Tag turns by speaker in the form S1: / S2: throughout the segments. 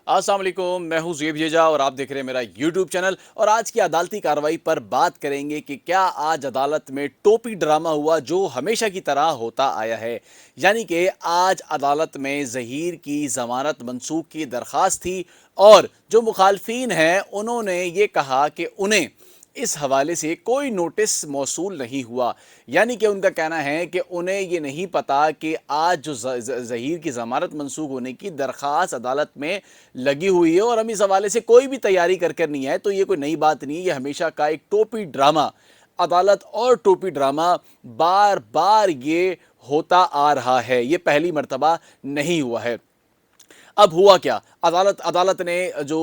S1: अस्सलाम वालेकुम, मैं हूं ज़ेब जेजा और आप देख रहे हैं मेरा यूट्यूब चैनल। और आज की अदालती कार्रवाई पर बात करेंगे कि क्या आज अदालत में टोपी ड्रामा हुआ जो हमेशा की तरह होता आया है। यानी कि आज अदालत में ज़हीर की ज़मानत मनसूख की दरख्वास्त थी और जो मुखालफिन हैं उन्होंने ये कहा कि उन्हें इस हवाले से कोई नोटिस मौसूल नहीं हुआ। यानी कि उनका कहना है कि उन्हें ये नहीं पता कि आज जो ज़हीर की ज़मानत मनसूख होने की दरख्वास्त अदालत में लगी हुई है और हम इस हवाले से कोई भी तैयारी कर नहीं आए। तो ये कोई नई बात नहीं है, ये हमेशा का एक टोपी ड्रामा, अदालत और टोपी ड्रामा बार बार ये होता आ रहा है। ये पहली मर्तबा नहीं हुआ है। अब हुआ क्या, अदालत अदालत ने जो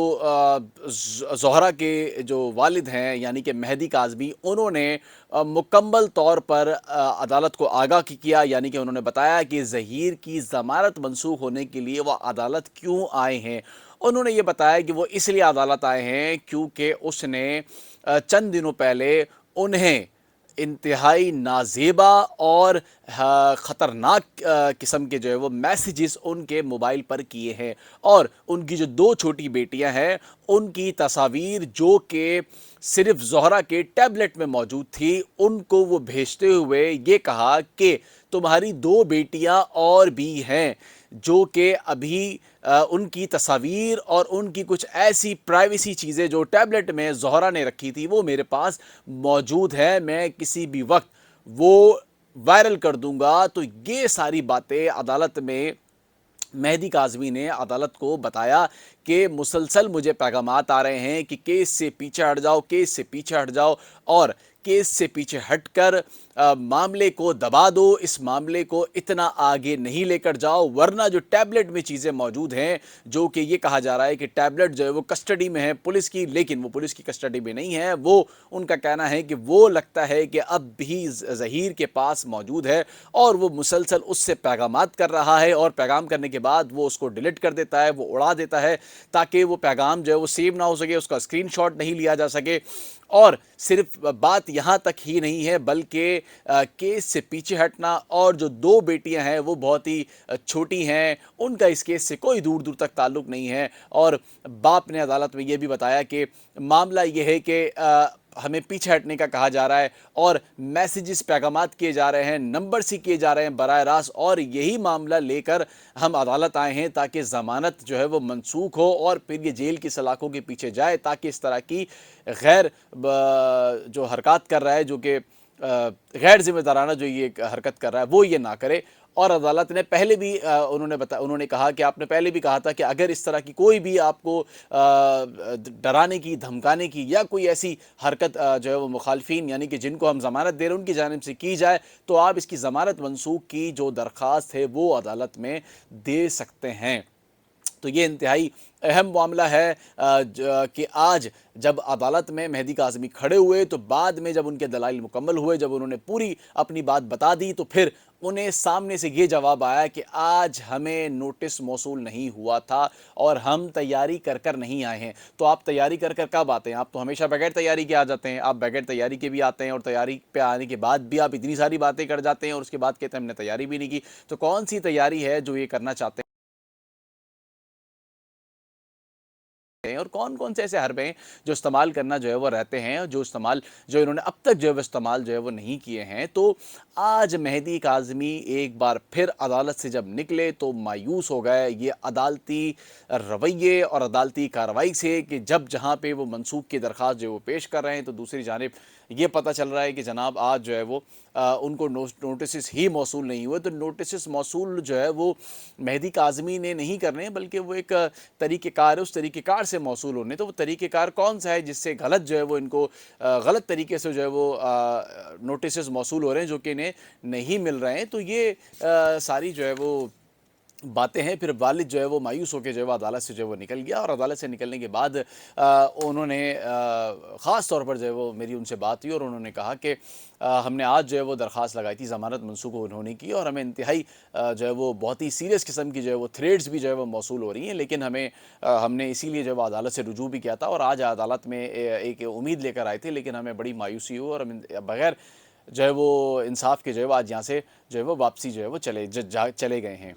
S1: ज़ोहरा के जो वालिद हैं यानी कि मेहदी काज़मी, उन्होंने मुकम्मल तौर पर अदालत को आगाह किया। यानी कि उन्होंने बताया कि ज़हीर की ज़मानत मनसूख होने के लिए वह अदालत क्यों आए हैं। उन्होंने ये बताया कि वो इसलिए अदालत आए हैं क्योंकि उसने चंद दिनों पहले उन्हें इंतहाई नाजेबा और ख़तरनाक किस्म के जो है वो मैसेजेस उनके मोबाइल पर किए हैं। और उनकी जो दो छोटी बेटियां हैं उनकी तस्वीर जो कि सिर्फ ज़ोहरा के टैबलेट में मौजूद थी, उनको वो भेजते हुए ये कहा कि तुम्हारी दो बेटियां और भी हैं जो कि अभी उनकी तस्वीर और उनकी कुछ ऐसी प्राइवेसी चीज़ें जो टैबलेट में ज़ोहरा ने रखी थी वो मेरे पास मौजूद है, मैं किसी भी वक्त वो वायरल कर दूंगा। तो ये सारी बातें अदालत में मेहदी काज़मी ने अदालत को बताया कि मुसलसल मुझे पैगामात आ रहे हैं कि केस से पीछे हट जाओ, केस से पीछे हट जाओ और केस से पीछे हटकर मामले को दबा दो, इस मामले को इतना आगे नहीं लेकर जाओ, वरना जो टैबलेट में चीज़ें मौजूद हैं, जो कि ये कहा जा रहा है कि टैबलेट जो है वो कस्टडी में है पुलिस की, लेकिन वो पुलिस की कस्टडी में नहीं है। वो उनका कहना है कि वो लगता है कि अब भी ज़हीर के पास मौजूद है और वो मुसलसल उससे पैगामात कर रहा है और पैगाम करने के बाद वो उसको डिलीट कर देता है, वो उड़ा देता है ताकि वो पैगाम जो है वो सेव ना हो सके, उसका स्क्रीनशॉट नहीं लिया जा सके। और सिर्फ बात यहाँ तक ही नहीं है बल्कि केस से पीछे हटना, और जो दो बेटियां हैं वो बहुत ही छोटी हैं, उनका इस केस से कोई दूर दूर तक ताल्लुक़ नहीं है। और बाप ने अदालत में ये भी बताया कि मामला ये है कि हमें पीछे हटने का कहा जा रहा है और मैसेजेस पैगामात किए जा रहे हैं, नंबर सी किए जा रहे हैं बराह रास्त, और यही मामला लेकर हम अदालत आए हैं ताकि ज़मानत जो है वो मनसूख हो और फिर ये जेल की सलाखों के पीछे जाए, ताकि इस तरह की गैर जो हरकत कर रहा है, जो कि गैर जिम्मेदाराना जो ये हरकत कर रहा है, वो ये ना करे। और अदालत ने पहले भी उन्होंने कहा कि आपने पहले भी कहा था कि अगर इस तरह की कोई भी आपको डराने की, धमकाने की या कोई ऐसी हरकत जो है वो मुखालफिन यानी कि जिनको हम ज़मानत दे रहे हैं उनकी जानिब से की जाए, तो आप इसकी ज़मानत मनसूख की जो दरख्वास्त है वो अदालत में दे सकते हैं। तो ये इंतहाई अहम मामला है कि आज जब अदालत में मेहदी काज़मी खड़े हुए तो बाद में जब उनके दलाइल मुकम्मल हुए, जब उन्होंने पूरी अपनी बात बता दी, तो फिर उन्हें सामने से ये जवाब आया कि आज हमें नोटिस मौसूल नहीं हुआ था और हम तैयारी कर कर नहीं आए हैं। तो आप तैयारी कर कर कब आते हैं? आप तो हमेशा बगैर तैयारी के आ जाते हैं। आप बगैर तैयारी के भी आते हैं और तैयारी पे आने के बाद भी आप इतनी सारी बातें कर जाते हैं और उसके बाद कहते हैं हमने तैयारी भी नहीं की। तो कौन सी तैयारी है जो ये करना चाहते हैं और कौन कौन से ऐसे हरबे हैं जो इस्तेमाल करना जो है वो रहते हैं, जो इन्होंने अब तक जो है वो इस्तेमाल जो है वो नहीं किए हैं। तो आज मेहदी काज़मी एक बार फिर अदालत से जब निकले तो मायूस हो गए ये अदालती रवैये और अदालती कार्रवाई से कि जब जहाँ पे वो मनसूख की दरख्वास्त जो है वो पेश कर रहे हैं, तो दूसरी जानिब ये पता चल रहा है कि जनाब आज जो है वो उनको नोटिस ही मौसूल नहीं हुए। तो नोटिस मौसूल जो है वो मेहदी काज़मी ने नहीं करने, बल्कि वो एक तरीक़ेकार है, उस तरीक़ेकार से मौसूल होने। तो वो तरीक़ेकार कौन सा है जिससे गलत जो है वो इनको गलत तरीके से जो है वो नोटिस मौसूल हो रहे हैं जो कि इन्हें नहीं मिल रहे हैं। तो ये सारी जो है वो बातें हैं। फिर वालिद जो है वो मायूस होकर जो है वो अदालत से जो है वो निकल गया और अदालत से निकलने के बाद उन्होंने ख़ास तौर पर जो है वो मेरी उनसे बात हुई और उन्होंने कहा कि हमने आज जो है वो दरख्वास्त लगाई थी ज़मानत मनसूख होने की, और हमें इंतहाई जो है वो बहुत ही सीरियस किस्म की जो है वो थ्रेड्स भी जो है वो मौसूल हो रही हैं, लेकिन हमने इसीलिए जो है वो अदालत से रुजू भी किया था और आज अदालत में एक उम्मीद लेकर आए थे, लेकिन हमें बड़ी मायूसी हुई और हम बग़ैर जो है वो इंसाफ के जो है वो आज यहाँ से जो है वो वापसी जो है वो चले गए हैं।